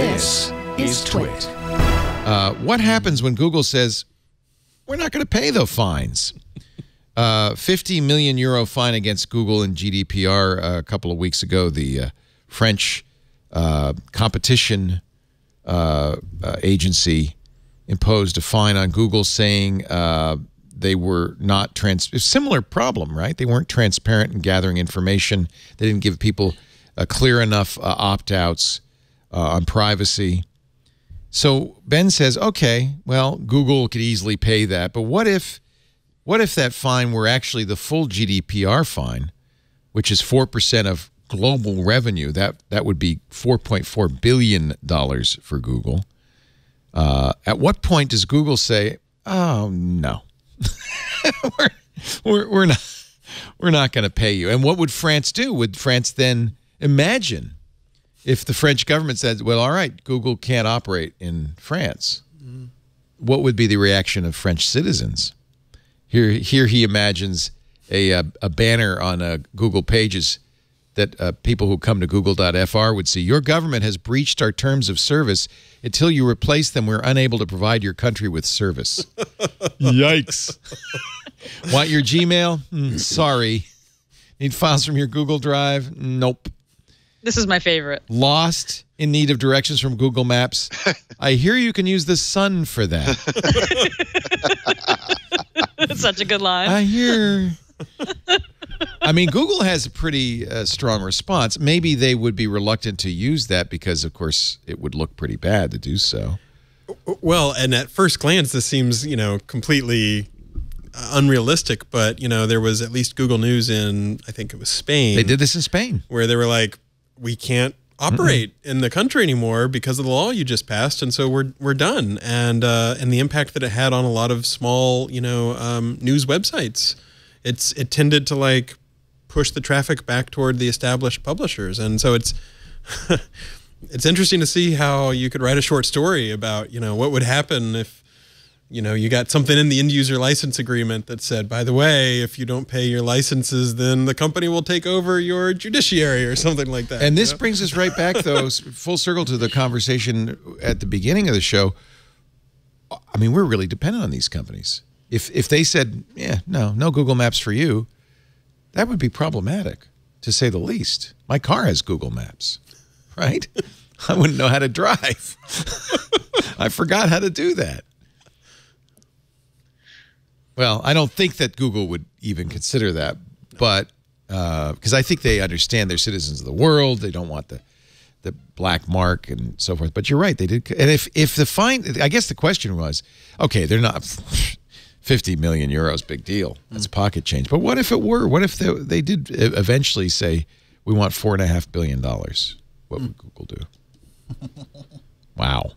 This is TWiT. What happens when Google says, we're not going to pay the fines? 50 million euro fine against Google and GDPR a couple of weeks ago. The French competition agency imposed a fine on Google saying they were not similar problem, right? They weren't transparent in gathering information. They didn't give people clear enough opt-outs on privacy. So Ben says, okay, well, Google could easily pay that, but what if that fine were actually the full GDPR fine, which is 4% of global revenue? That would be $4.4 billion for Google. At what point does Google say, oh, no, we're not going to pay you? And what would France do? Would France then imagine if the French government said, well, all right, Google can't operate in France? What would be the reaction of French citizens? Here he imagines a banner on Google Pages that people who come to google.fr would see. Your government has breached our terms of service. Until you replace them, we're unable to provide your country with service. Yikes. Want your Gmail? Sorry. Need files from your Google Drive? Nope. This is my favorite. Lost, in need of directions from Google Maps? I hear you can use the sun for that. That's such a good line. I hear. I mean, Google has a pretty strong response. Maybe they would be reluctant to use that because, of course, it would look pretty bad to do so. Well, and at first glance, this seems, completely unrealistic. But, there was at least Google News in, I think it was Spain. They did this in Spain. Where they were like, we can't operate in the country anymore because of the law you just passed, and so we're done. And the impact that it had on a lot of small, news websites. It tended to push the traffic back toward the established publishers, and so it's it's interesting to see how you could write a short story about what would happen if you got something in the end user license agreement that said, by the way, if you don't pay your licenses, then the company will take over your judiciary or something like that. And this brings us right back, though, full circle to the conversation at the beginning of the show. I mean, we're really dependent on these companies. If they said, yeah, no Google Maps for you, that would be problematic, to say the least. My car has Google Maps, right? I wouldn't know how to drive. I forgot how to do that. Well, I don't think that Google would even consider that, but because I think they understand they're citizens of the world. They don't want the black mark and so forth. But you're right, they did. And if the fine, I guess the question was, okay, they're not 50 million euros, big deal. That's pocket change. But what if it were? What if they did eventually say, we want $4.5 billion? What would Google do? Wow.